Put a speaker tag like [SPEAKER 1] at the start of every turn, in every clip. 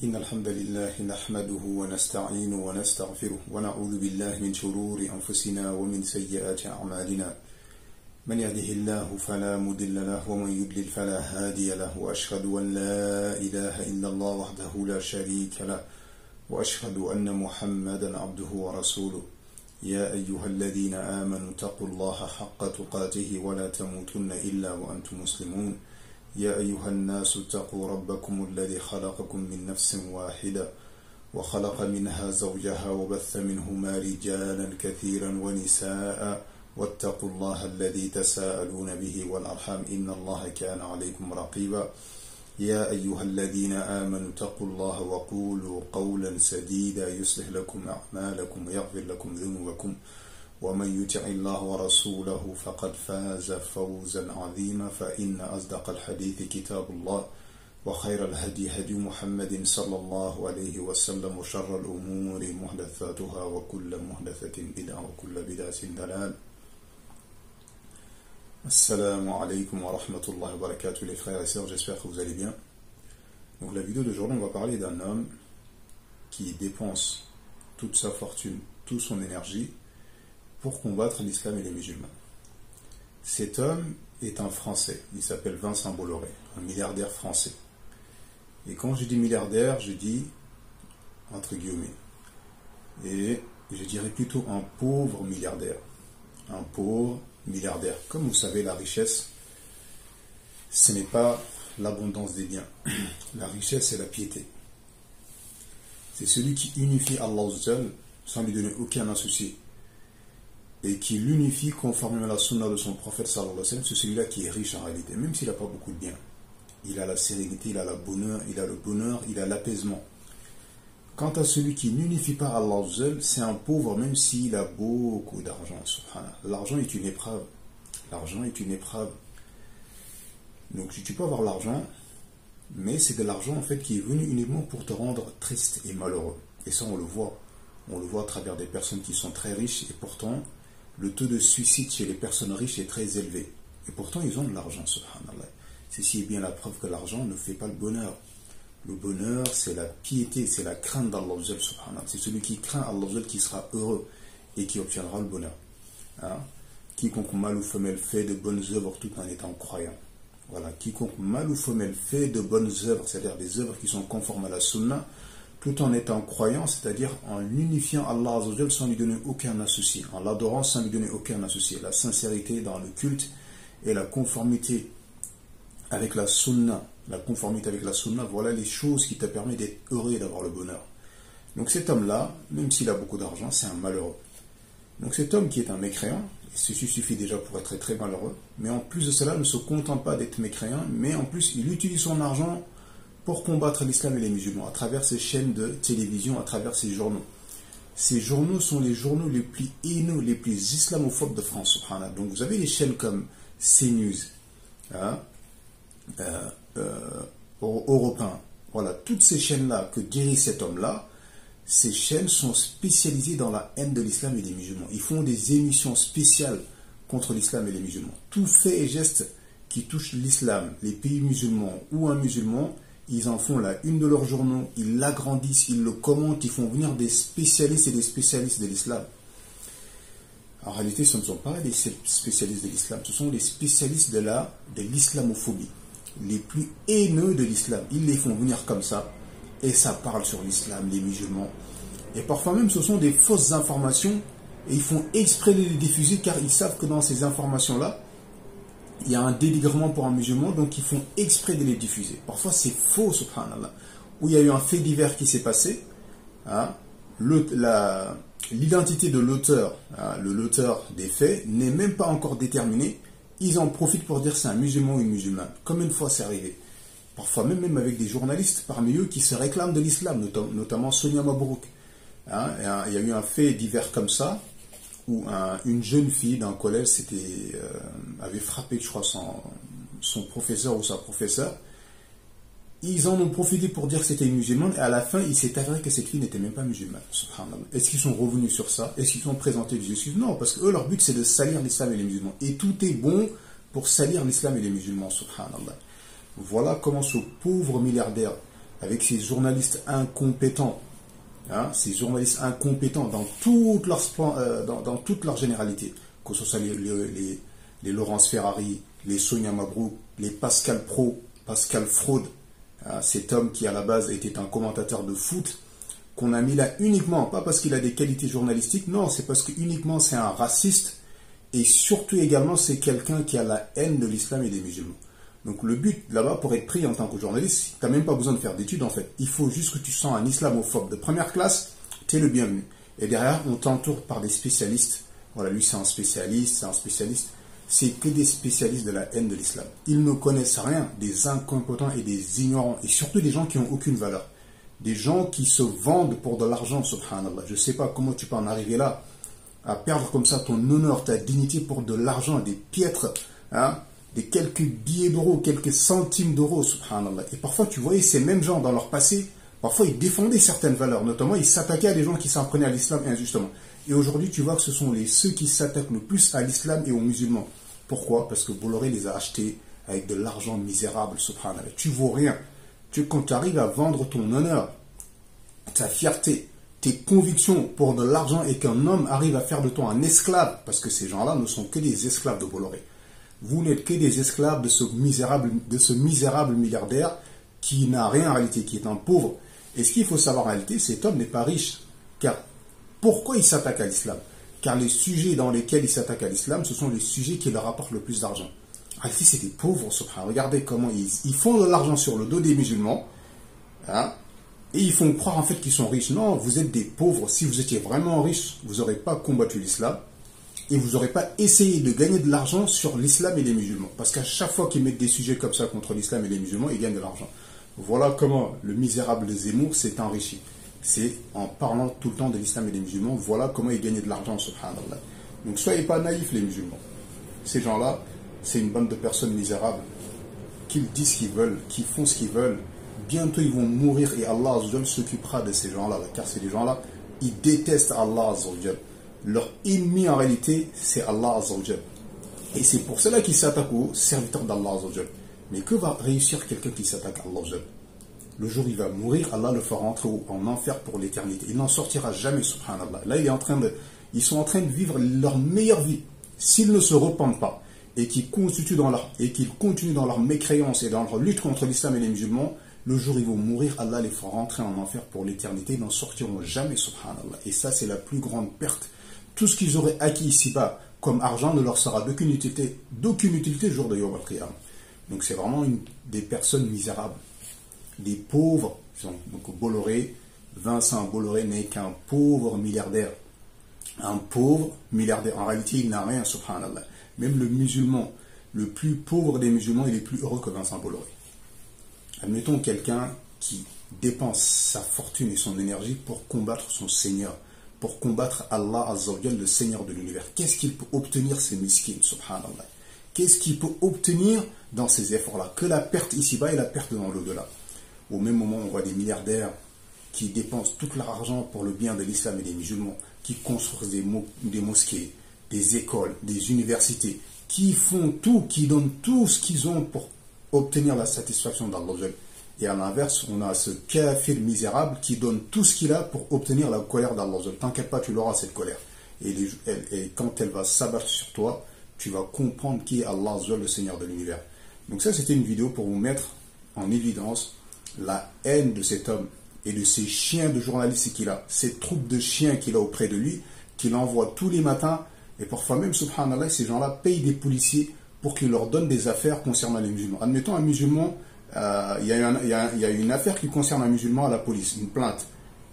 [SPEAKER 1] إن الحمد لله نحمده ونستعينه ونستغفره ونعوذ بالله من شرور أنفسنا ومن سيئات أعمالنا من يهده الله فلا مضل له ومن يضلل فلا هادي له وأشهد أن لا إله إلا الله وحده لا شريك له وأشهد أن محمدا عبده ورسوله يا أيها الذين آمنوا اتقوا الله حق تقاته ولا تموتن إلا وأنتم مسلمون يا أيها الناس اتقوا ربكم الذي خلقكم من نفس واحدة وخلق منها زوجها وبث منهما رجالا كثيرا ونساء واتقوا الله الذي تساءلون به والأرحام إن الله كان عليكم رقيبا يا أيها الذين آمنوا اتقوا الله وقولوا قولا سديدا يصلح لكم أعمالكم ويغفر لكم ذنوبكم ومن يطع الله ورسوله فقد فاز فوزا عظيما فإن أصدق الحديث كتاب الله وخير الهدي هدي محمد صلى الله عليه وسلم وشر الأمور محدثاتها وكل محدثة بدعة وكل بدعة ضلالة. Assalamu alaikum wa rahmatullahi wa barakatuh les frères et sœurs, j'espère que vous allez bien. Donc la vidéo d'aujourd'hui, on va parler d'un homme qui dépense toute sa fortune, toute son énergie pour combattre l'islam et les musulmans. Cet homme est un Français, il s'appelle Vincent Bolloré, un milliardaire français. Et quand je dis milliardaire, je dis entre guillemets. Et je dirais plutôt un pauvre milliardaire. Un pauvre milliardaire. Comme vous savez, la richesse, ce n'est pas l'abondance des biens. La richesse, c'est la piété. C'est celui qui unifie Allah sans lui donner aucun associé. Et qui l'unifie conformément à la sunna de son prophète sallallahu alayhi wa sallam, c'est celui-là qui est riche en réalité, même s'il n'a pas beaucoup de biens. Il a la sérénité, il a le bonheur, il a l'apaisement. Quant à celui qui n'unifie pas Allah, c'est un pauvre même s'il a beaucoup d'argent. L'argent est une épreuve. L'argent est une épreuve. Donc tu peux avoir l'argent, mais c'est de l'argent en fait qui est venu uniquement pour te rendre triste et malheureux. Et ça on le voit. On le voit à travers des personnes qui sont très riches et pourtant le taux de suicide chez les personnes riches est très élevé. Et pourtant ils ont de l'argent, subhanallah. Ceci est bien la preuve que l'argent ne fait pas le bonheur. Le bonheur, c'est la piété, c'est la crainte d'Allah, subhanallah. C'est celui qui craint Allah qui sera heureux et qui obtiendra le bonheur. Hein? Quiconque mâle ou femelle fait de bonnes œuvres tout en étant croyant. Voilà. Quiconque mâle ou femelle fait de bonnes œuvres, c'est-à-dire des œuvres qui sont conformes à la sunna, tout en étant croyant, c'est-à-dire en unifiant Allah sans lui donner aucun associé, en l'adorant sans lui donner aucun associé. La sincérité dans le culte et la conformité avec la sunna. La conformité avec la sunna, voilà les choses qui te permettent d'être heureux et d'avoir le bonheur. Donc cet homme-là, même s'il a beaucoup d'argent, c'est un malheureux. Donc cet homme qui est un mécréant, ceci suffit déjà pour être très très malheureux, mais en plus de cela, ne se contente pas d'être mécréant, mais en plus il utilise son argent pour combattre l'islam et les musulmans, à travers ses chaînes de télévision, à travers ses journaux. Ces journaux sont les journaux les plus haineux, les plus islamophobes de France, subhanallah. Donc vous avez des chaînes comme CNews, hein, européen. Voilà, toutes ces chaînes-là que dirige cet homme-là, ces chaînes sont spécialisées dans la haine de l'islam et des musulmans. Ils font des émissions spéciales contre l'islam et les musulmans. Tout fait et geste qui touche l'islam, les pays musulmans ou un musulman, ils en font la une de leurs journaux, ils l'agrandissent, ils le commentent, ils font venir des spécialistes et des spécialistes de l'islam. En réalité, ce ne sont pas les spécialistes de l'islam, ce sont les spécialistes de l'islamophobie. Les plus haineux de l'islam, ils les font venir comme ça et ça parle sur l'islam, les musulmans, et parfois même ce sont des fausses informations et ils font exprès de les diffuser car ils savent que dans ces informations là il y a un dénigrement pour un musulman, donc ils font exprès de les diffuser. Parfois c'est faux, subhanallah, où il y a eu un fait divers qui s'est passé, hein, l'identité de l'auteur, hein, l'auteur des faits n'est même pas encore déterminée. Ils en profitent pour dire c'est un musulman ou une musulmane. Comme une fois c'est arrivé. Parfois même avec des journalistes parmi eux qui se réclament de l'islam, notamment Sonia Mabrouk. Hein, il y a eu un fait divers comme ça, où une jeune fille d'un collège avait frappé, je crois, son professeur ou sa professeure. Ils en ont profité pour dire que c'était une musulmane, et à la fin, il s'est avéré que cette fille n'était même pas musulmane. Subhanallah. Est-ce qu'ils sont revenus sur ça? Est-ce qu'ils ont présenté des excuses? Non, parce que eux, leur but, c'est de salir l'islam et les musulmans. Et tout est bon pour salir l'islam et les musulmans, subhanallah. Voilà comment ce pauvre milliardaire avec ces journalistes incompétents, hein, ces journalistes incompétents dans toute leur généralité, que ce soit les Laurence Ferrari, les Sonia Mabrouk, les Pascal Pro, Pascal Fraude, hein, cet homme qui à la base était un commentateur de foot, qu'on a mis là uniquement, pas parce qu'il a des qualités journalistiques, non, c'est parce que uniquement c'est un raciste, et surtout également c'est quelqu'un qui a la haine de l'islam et des musulmans. Donc le but là-bas pour être pris en tant que journaliste, tu n'as même pas besoin de faire d'études en fait. Il faut juste que tu sens un islamophobe de première classe, tu es le bienvenu. Et derrière, on t'entoure par des spécialistes. Voilà, lui c'est un spécialiste, c'est un spécialiste. C'est que des spécialistes de la haine de l'islam. Ils ne connaissent rien, des incompétents et des ignorants, et surtout des gens qui n'ont aucune valeur. Des gens qui se vendent pour de l'argent, subhanallah. Je ne sais pas comment tu peux en arriver là, à perdre comme ça ton honneur, ta dignité pour de l'argent, des piètres, hein, des quelques billets d'euros, quelques centimes d'euros, subhanallah. Et parfois, tu voyais ces mêmes gens dans leur passé, parfois ils défendaient certaines valeurs, notamment ils s'attaquaient à des gens qui s'en prenaient à l'islam injustement. Et aujourd'hui, tu vois que ce sont ceux qui s'attaquent le plus à l'islam et aux musulmans. Pourquoi? Parce que Bolloré les a achetés avec de l'argent misérable, subhanallah. Tu vaux rien. Quand tu arrives à vendre ton honneur, ta fierté, tes convictions pour de l'argent et qu'un homme arrive à faire de toi un esclave, parce que ces gens-là ne sont que des esclaves de Bolloré. Vous n'êtes que des esclaves de ce misérable milliardaire qui n'a rien en réalité, qui est un pauvre. Et ce qu'il faut savoir en réalité, cet homme n'est pas riche. Car pourquoi il s'attaque à l'islam? Car les sujets dans lesquels il s'attaque à l'islam, ce sont les sujets qui leur apportent le plus d'argent. En réalité, c'est des pauvres, subhanallah. Regardez comment ils font de l'argent sur le dos des musulmans. Hein, et ils font croire en fait qu'ils sont riches. Non, vous êtes des pauvres. Si vous étiez vraiment riches, vous n'aurez pas combattu l'islam. Et vous n'aurez pas essayé de gagner de l'argent sur l'islam et les musulmans. Parce qu'à chaque fois qu'ils mettent des sujets comme ça contre l'islam et les musulmans, ils gagnent de l'argent. Voilà comment le misérable Zemmour s'est enrichi. C'est en parlant tout le temps de l'islam et des musulmans, voilà comment ils gagnent de l'argent, subhanallah. Donc soyez pas naïfs les musulmans. Ces gens-là, c'est une bande de personnes misérables, qu'ils disent ce qu'ils veulent, qui font ce qu'ils veulent. Bientôt ils vont mourir et Allah Azzawajal s'occupera de ces gens-là, car ces gens-là, ils détestent Allah Azzawajal. Leur ennemi en réalité, c'est Allah Azzawajal. Et c'est pour cela qu'ils s'attaquent aux serviteurs d'Allah Azzawajal. Mais que va réussir quelqu'un qui s'attaque à Allah Azzawajal? Le jour où il va mourir, Allah le fera rentrer en enfer pour l'éternité. Il n'en sortira jamais, subhanallah. Là, ils sont en train de vivre leur meilleure vie. S'ils ne se repentent pas et qu'ils continuent dans leur mécréance et dans leur lutte contre l'islam et les musulmans, le jour où ils vont mourir, Allah les fera rentrer en enfer pour l'éternité. Ils n'en sortiront jamais, subhanallah. Et ça, c'est la plus grande perte. Tout ce qu'ils auraient acquis ici-bas comme argent ne leur sera d'aucune utilité le jour de Yawm al-Qiyam. Donc c'est vraiment des personnes misérables, des pauvres. Donc Bolloré, Vincent Bolloré n'est qu'un pauvre milliardaire. Un pauvre milliardaire. En réalité, il n'a rien, subhanallah. Même le musulman, le plus pauvre des musulmans, il est plus heureux que Vincent Bolloré. Admettons quelqu'un qui dépense sa fortune et son énergie pour combattre son Seigneur, pour combattre Allah Azzawajal, le Seigneur de l'univers. Qu'est-ce qu'il peut obtenir, ces miskines, subhanallah? Qu'est-ce qu'il peut obtenir dans ces efforts-là? Que la perte ici-bas et la perte dans l'au-delà. Au même moment, on voit des milliardaires qui dépensent tout leur argent pour le bien de l'islam et des musulmans, qui construisent des mosquées, des écoles, des universités, qui font tout, qui donnent tout ce qu'ils ont pour obtenir la satisfaction d'Allah. Et à l'inverse, on a ce kafir misérable qui donne tout ce qu'il a pour obtenir la colère d'Allah. T'inquiète pas, tu l'auras cette colère. Et quand elle va s'abattre sur toi, tu vas comprendre qui est Allah, le Seigneur de l'univers. Donc ça, c'était une vidéo pour vous mettre en évidence la haine de cet homme et de ces chiens de journalistes qu'il a, ces troupes de chiens qu'il a auprès de lui, qu'il envoie tous les matins. Et parfois même, subhanallah, ces gens-là payent des policiers pour qu'ils leur donnent des affaires concernant les musulmans. Admettons un musulman, il y a une affaire qui concerne un musulman à la police, une plainte.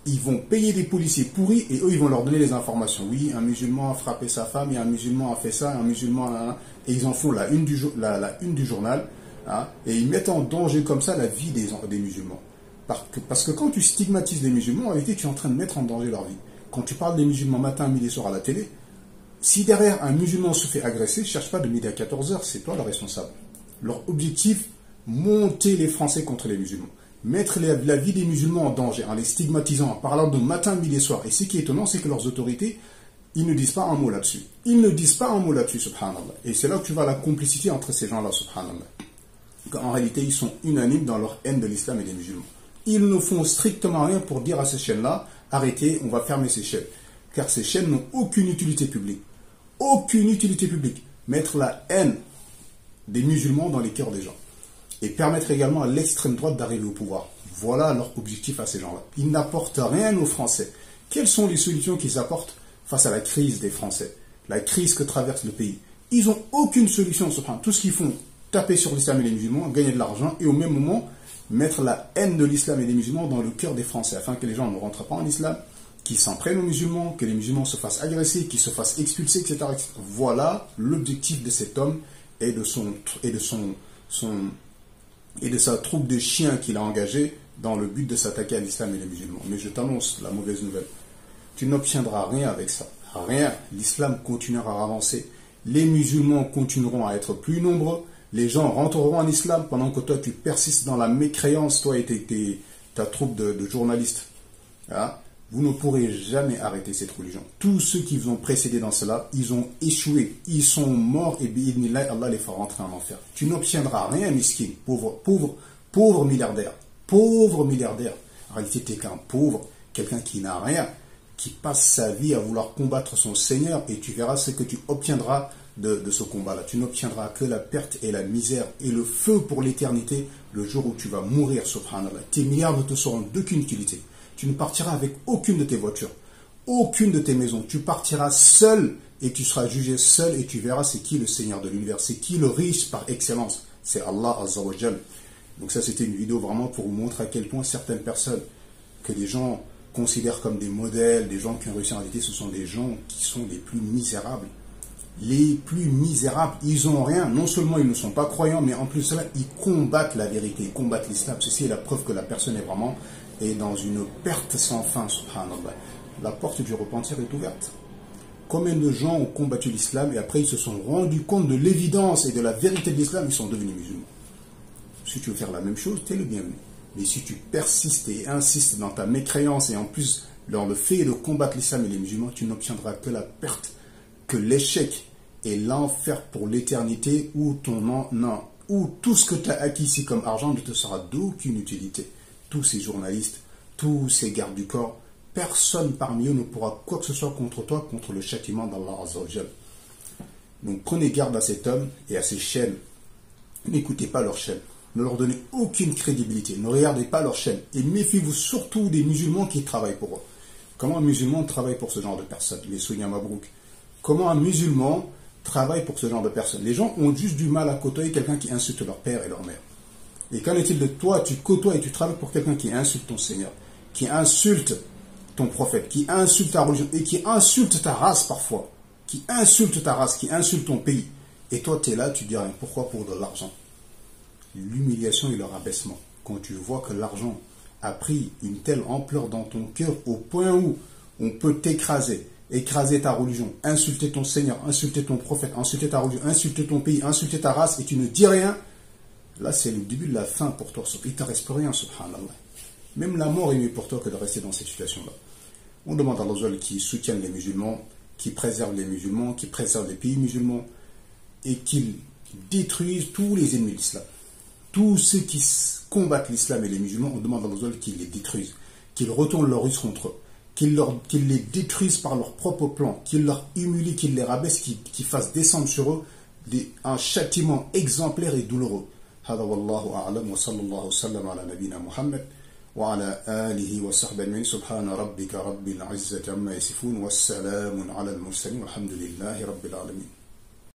[SPEAKER 1] Ils vont payer des policiers pourris et eux, ils vont leur donner les informations. Oui, un musulman a frappé sa femme, et un musulman a fait ça, un musulman... Et ils en font la une du journal, hein, et ils mettent en danger comme ça la vie des musulmans. Parce que quand tu stigmatises les musulmans, en réalité, tu es en train de mettre en danger leur vie. Quand tu parles des musulmans matin, midi et soir à la télé, si derrière un musulman se fait agresser, ne cherche pas de midi à 14h, c'est toi le responsable. Leur objectif, monter les Français contre les musulmans. Mettre la vie des musulmans en danger, en les stigmatisant, en parlant de matin, midi et soir. Et ce qui est étonnant, c'est que leurs autorités, ils ne disent pas un mot là-dessus. Ils ne disent pas un mot là-dessus, subhanallah. Et c'est là que tu vois la complicité entre ces gens-là, subhanallah. En réalité, ils sont unanimes dans leur haine de l'islam et des musulmans. Ils ne font strictement rien pour dire à ces chaînes-là, arrêtez, on va fermer ces chaînes. Car ces chaînes n'ont aucune utilité publique. Aucune utilité publique. Mettre la haine des musulmans dans les cœurs des gens. Et permettre également à l'extrême droite d'arriver au pouvoir. Voilà leur objectif à ces gens-là. Ils n'apportent rien aux Français. Quelles sont les solutions qu'ils apportent face à la crise des Français? La crise que traverse le pays. Ils n'ont aucune solution. Tout ce qu'ils font, taper sur l'islam et les musulmans, gagner de l'argent et au même moment mettre la haine de l'islam et des musulmans dans le cœur des Français afin que les gens ne rentrent pas en islam, qu'ils s'en prennent aux musulmans, que les musulmans se fassent agresser, qu'ils se fassent expulser, etc. etc. Voilà l'objectif de cet homme et de sa troupe de chiens qu'il a engagé dans le but de s'attaquer à l'islam et les musulmans. Mais je t'annonce la mauvaise nouvelle. Tu n'obtiendras rien avec ça. Rien. L'islam continuera à avancer. Les musulmans continueront à être plus nombreux. Les gens rentreront en islam pendant que toi tu persistes dans la mécréance, toi et ta troupe de journalistes. Hein? Vous ne pourrez jamais arrêter cette religion. Tous ceux qui vous ont précédé dans cela, ils ont échoué. Ils sont morts et Allah les fera rentrer en enfer. Tu n'obtiendras rien, miskin, pauvre milliardaire. Pauvre milliardaire. En réalité, tu n'es qu'un pauvre, quelqu'un qui n'a rien, qui passe sa vie à vouloir combattre son Seigneur et tu verras ce que tu obtiendras de ce combat-là. Tu n'obtiendras que la perte et la misère et le feu pour l'éternité le jour où tu vas mourir, subhanallah. Tes milliards ne te seront d'aucune utilité. Tu ne partiras avec aucune de tes voitures, aucune de tes maisons. Tu partiras seul et tu seras jugé seul et tu verras c'est qui le Seigneur de l'univers, c'est qui le riche par excellence. C'est Allah Azza wa Jal. Donc ça c'était une vidéo vraiment pour vous montrer à quel point certaines personnes que les gens considèrent comme des modèles, des gens qui ont réussi en réalité, ce sont des gens qui sont les plus misérables. Les plus misérables, ils n'ont rien. Non seulement ils ne sont pas croyants, mais en plus de cela, ils combattent la vérité, ils combattent l'islam. Ceci est la preuve que la personne est vraiment dans une perte sans fin, subhanallah. La porte du repentir est ouverte. Combien de gens ont combattu l'islam et après ils se sont rendus compte de l'évidence et de la vérité de l'islam, ils sont devenus musulmans. Si tu veux faire la même chose, tu es le bienvenu. Mais si tu persistes et insistes dans ta mécréance et en plus dans le fait de combattre l'islam et les musulmans, tu n'obtiendras que la perte, que l'échec et l'enfer pour l'éternité où tout ce que tu as acquis ici comme argent ne te sera d'aucune utilité. Tous ces journalistes, tous ces gardes du corps, personne parmi eux ne pourra quoi que ce soit contre toi, contre le châtiment d'Allah Azza wa Jal. Donc prenez garde à cet homme et à ses chaînes. N'écoutez pas leurs chaînes. Ne leur donnez aucune crédibilité. Ne regardez pas leurs chaînes. Et méfiez-vous surtout des musulmans qui travaillent pour eux. Comment un musulman travaille pour ce genre de personnes? Les Sonia Mabrouk. Comment un musulman travaille pour ce genre de personnes? Les gens ont juste du mal à côtoyer quelqu'un qui insulte leur père et leur mère. Et qu'en est-il de toi? Tu côtoies et tu travailles pour quelqu'un qui insulte ton Seigneur, qui insulte ton prophète, qui insulte ta religion et qui insulte ta race parfois, qui insulte ta race, qui insulte ton pays. Et toi, tu es là, tu dis rien. Pourquoi? Pour de l'argent. L'humiliation et le rabaissement. Quand tu vois que l'argent a pris une telle ampleur dans ton cœur au point où on peut t'écraser, écraser ta religion, insulter ton Seigneur, insulter ton prophète, insulter ta religion, insulter ton pays, insulter ta race et tu ne dis rien, là c'est le début de la fin pour toi. Il ne te reste rien, subhanallah. Même la mort est mieux pour toi que de rester dans cette situation-là. On demande à Allah qui soutienne les musulmans, qui préserve les musulmans, qui préserve les pays musulmans et qu'il détruise tous les ennemis de l'islam. Tous ceux qui combattent l'islam et les musulmans, on demande à Allah qu'ils les détruisent, qu'ils retournent leur ruse contre eux, qu'ils les détruisent par leur propre plan, qu'ils leur humilient, qu'ils les rabaissent, qu'ils fassent descendre sur eux un châtiment exemplaire et douloureux. هذا والله أعلم وصلى الله وسلم على نبينا محمد وعلى آله وصحبه أجمعين سبحان ربك رب العزة عما يصفون والسلام على المرسلين والحمد لله رب العالمين.